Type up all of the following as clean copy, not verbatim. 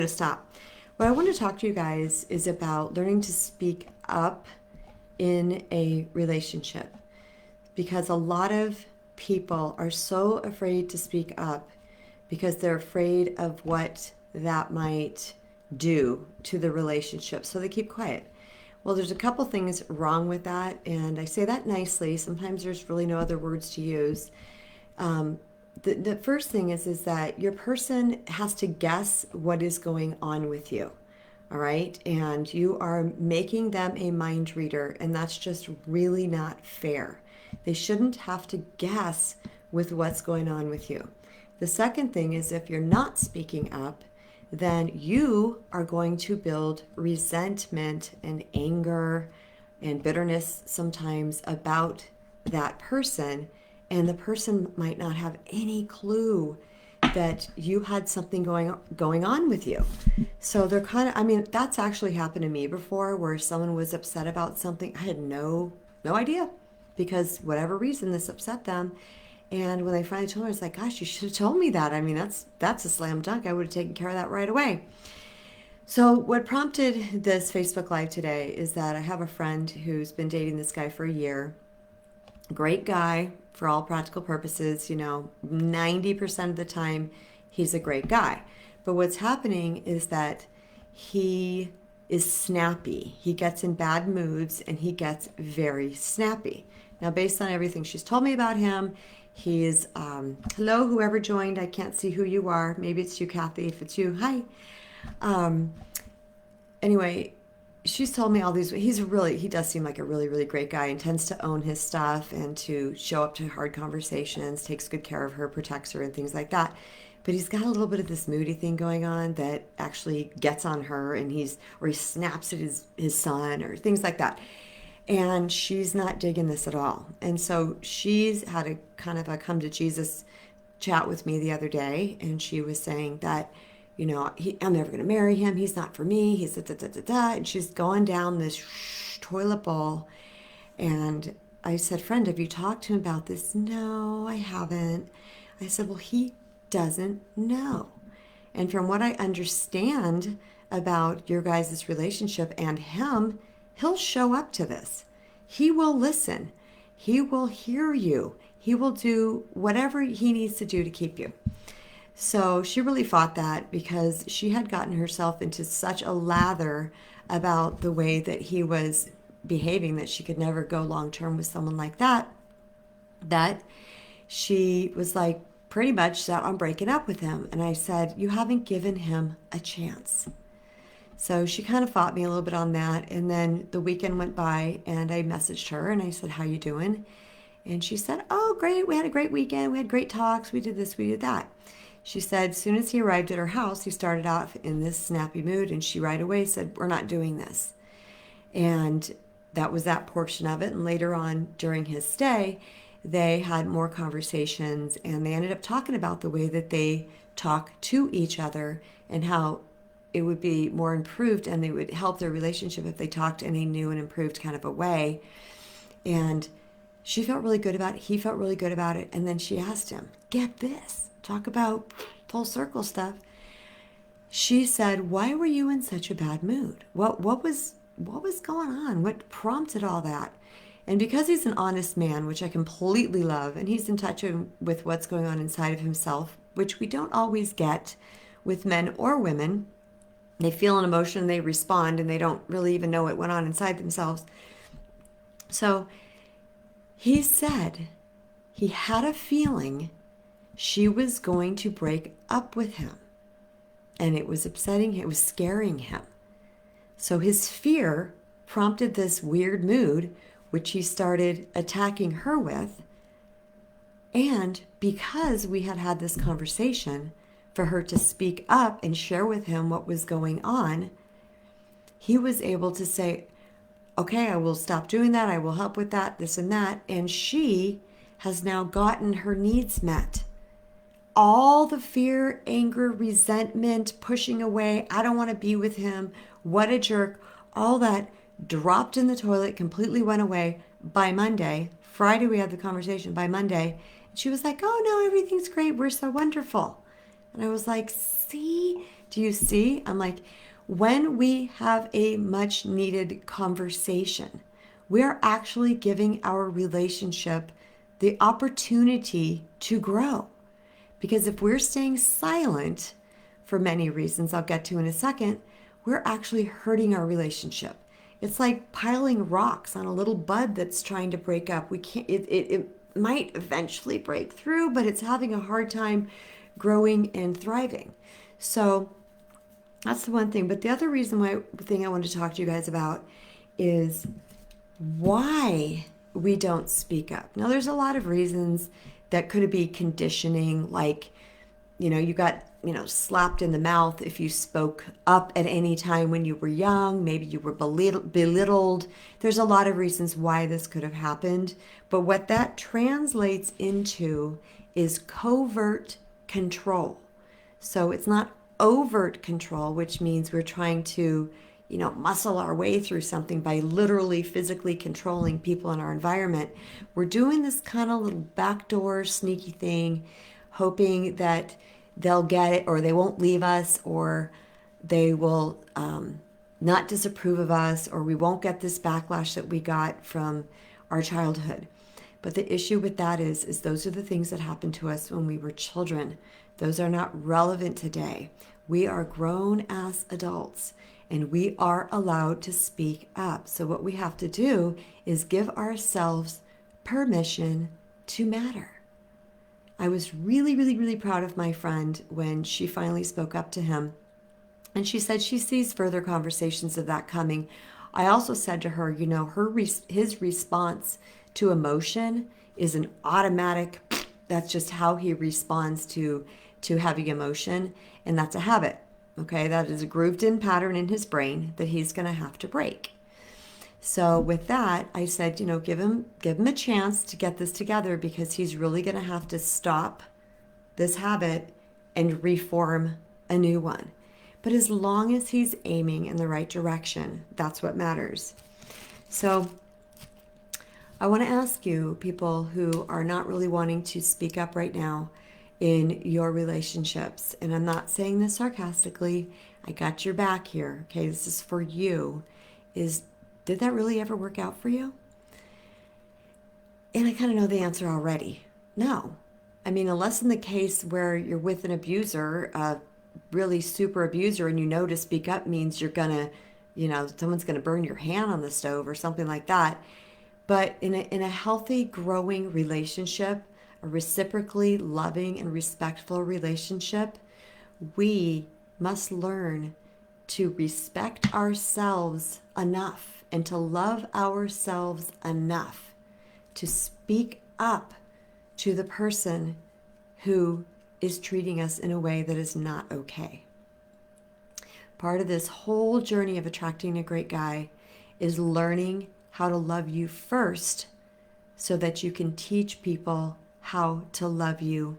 to stop. What I want to talk to you guys is about learning to speak up in a relationship because a lot of people are so afraid to speak up because they're afraid of what that might do to the relationship. So they keep quiet. Well, there's a couple things wrong with that, and I say that nicely. Sometimes there's really no other words to use. Um, the first thing is that your person has to guess what is going on with you. All right. And you are making them a mind reader, and that's just really not fair. They shouldn't have to guess with what's going on with you. The second thing is if you're not speaking up, then you are going to build resentment and anger and bitterness sometimes about that person, and the person might not have any clue that you had something going on with you. So they're kind of, I mean, that's actually happened to me before where someone was upset about something. I had no idea because whatever reason this upset them. And when they finally told me, I was like, gosh, you should have told me that. I mean, that's a slam dunk. I would have taken care of that right away. So what prompted this Facebook Live today is that I have a friend who's been dating this guy for a year. Great guy for all practical purposes, 90% of the time he's a great guy. But what's happening is that he is snappy. He gets in bad moods and he gets very snappy. Now, based on everything she's told me about him, he's, hello, whoever joined. I can't see who you are. Maybe it's you, Kathy. If it's you, hi. Um, anyway, she's told me all these. He does seem like a really, really great guy and tends to own his stuff and to show up to hard conversations, takes good care of her, protects her, and things like that. But he's got a little bit of this moody thing going on that actually gets on her, and he snaps at his son or things like that. And she's not digging this at all. And so she's had a kind of a come to Jesus chat with me the other day, and she was saying that, I'm never going to marry him. He's not for me. He's da da da da da. And she's going down this toilet bowl. And I said, friend, have you talked to him about this? No, I haven't. I said, well, he doesn't know. And from what I understand about your guys' relationship and him, he'll show up to this. He will listen. He will hear you. He will do whatever he needs to do to keep you. So she really fought that because she had gotten herself into such a lather about the way that he was behaving that she could never go long term with someone like that, that she was like pretty much set on breaking up with him. And I said, you haven't given him a chance. So she kind of fought me a little bit on that. And then the weekend went by and I messaged her and I said, how you doing? And she said, oh, great. We had a great weekend. We had great talks. We did this, we did that. She said, as soon as he arrived at her house, he started off in this snappy mood, and she right away said, we're not doing this. And that was that portion of it. And later on during his stay, they had more conversations, and they ended up talking about the way that they talk to each other and how it would be more improved and they would help their relationship if they talked in a new and improved kind of a way. And she felt really good about it. He felt really good about it. And then she asked him, get this. Talk about full circle stuff. She said, why were you in such a bad mood? What was going on? What prompted all that? And because he's an honest man, which I completely love, and he's in touch with what's going on inside of himself, which we don't always get with men or women. They feel an emotion, they respond, and they don't really even know what went on inside themselves. So he said he had a feeling she was going to break up with him. And it was upsetting him, it was scaring him. So his fear prompted this weird mood, which he started attacking her with. And because we had had this conversation, for her to speak up and share with him what was going on, he was able to say, okay, I will stop doing that. I will help with that, this and that. And she has now gotten her needs met. All the fear, anger, resentment, pushing away, I don't want to be with him, what a jerk, all that dropped in the toilet, completely went away by Monday. Friday we had the conversation. By Monday, she was like, oh no, everything's great. We're so wonderful. And I was like, see, Do you see? I'm like, when we have a much needed conversation, we are actually giving our relationship the opportunity to grow. Because if we're staying silent for many reasons I'll get to in a second, we're actually hurting our relationship. It's like piling rocks on a little bud that's trying to break up. We can't, it might eventually break through, but it's having a hard time growing and thriving. So that's the one thing. But the other thing I wanted to talk to you guys about is why we don't speak up. Now, there's a lot of reasons that could be conditioning, like, you got, slapped in the mouth if you spoke up at any time when you were young. Maybe you were belittled. There's a lot of reasons why this could have happened. But what that translates into is covert control. So it's not overt control, which means we're trying to, muscle our way through something by literally physically controlling people in our environment. We're doing this kind of little backdoor sneaky thing, hoping that they'll get it, or they won't leave us, or they will not disapprove of us, or we won't get this backlash that we got from our childhood. But the issue with that is those are the things that happened to us when we were children. Those are not relevant today. We are grown-ass adults, and we are allowed to speak up. So what we have to do is give ourselves permission to matter. I was really, really, really proud of my friend when she finally spoke up to him. And she said she sees further conversations of that coming. I also said to her, his response to emotion is an automatic, that's just how he responds to heavy emotion. And that's a habit, okay? That is a grooved in pattern in his brain that he's going to have to break. So with that, I said, give him a chance to get this together, because he's really going to have to stop this habit and reform a new one. But as long as he's aiming in the right direction, that's what matters. So I want to ask you, people who are not really wanting to speak up right now in your relationships, and I'm not saying this sarcastically, I got your back here, okay? This is for you, did that really ever work out for you? And I kind of know the answer already. No. I mean, unless in the case where you're with an abuser, a really super abuser, and to speak up means you're going to, someone's going to burn your hand on the stove or something like that. But in a healthy, growing relationship, a reciprocally loving and respectful relationship, we must learn to respect ourselves enough and to love ourselves enough to speak up to the person who is treating us in a way that is not okay. Part of this whole journey of attracting a great guy is learning how to love you first so that you can teach people how to love you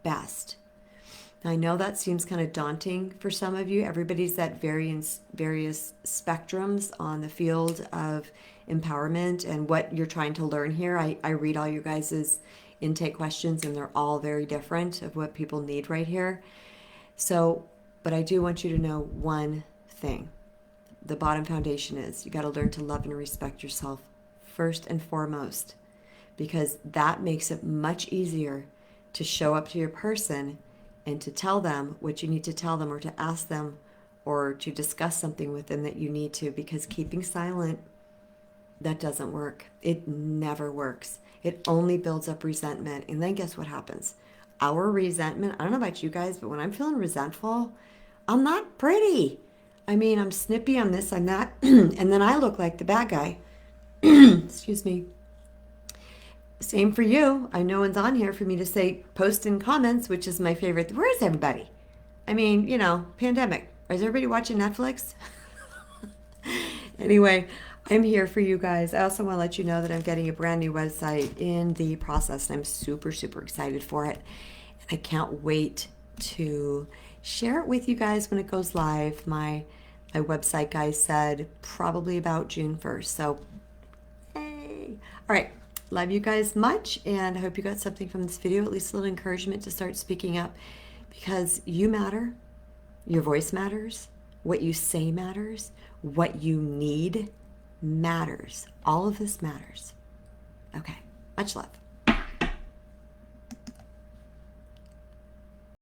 best. Now, I know that seems kind of daunting for some of you. Everybody's at various spectrums on the field of empowerment and what you're trying to learn here. I read all you guys' intake questions, and they're all very different of what people need right here. So, but I do want you to know one thing. The bottom foundation is you got to learn to love and respect yourself first and foremost, because that makes it much easier to show up to your person and to tell them what you need to tell them, or to ask them, or to discuss something with them that you need to, because keeping silent, that doesn't work. It never works. It only builds up resentment. And then guess what happens? Our resentment, I don't know about you guys, but when I'm feeling resentful, I'm not pretty. I mean, I'm snippy, I'm this, I'm that, and then I look like the bad guy. Excuse me. Same for you. I know one's on here for me to say post in comments, which is my favorite. Where is everybody? I mean, pandemic. Is everybody watching Netflix? Anyway, I'm here for you guys. I also want to let you know that I'm getting a brand new website in the process, and I'm super, super excited for it. And I can't wait to share it with you guys when it goes live. My website guy said probably about June 1st. So, hey. All right. Love you guys much, and I hope you got something from this video, at least a little encouragement to start speaking up, because you matter, Your voice matters. What you say matters. What you need matters. All of this matters. Okay, much love.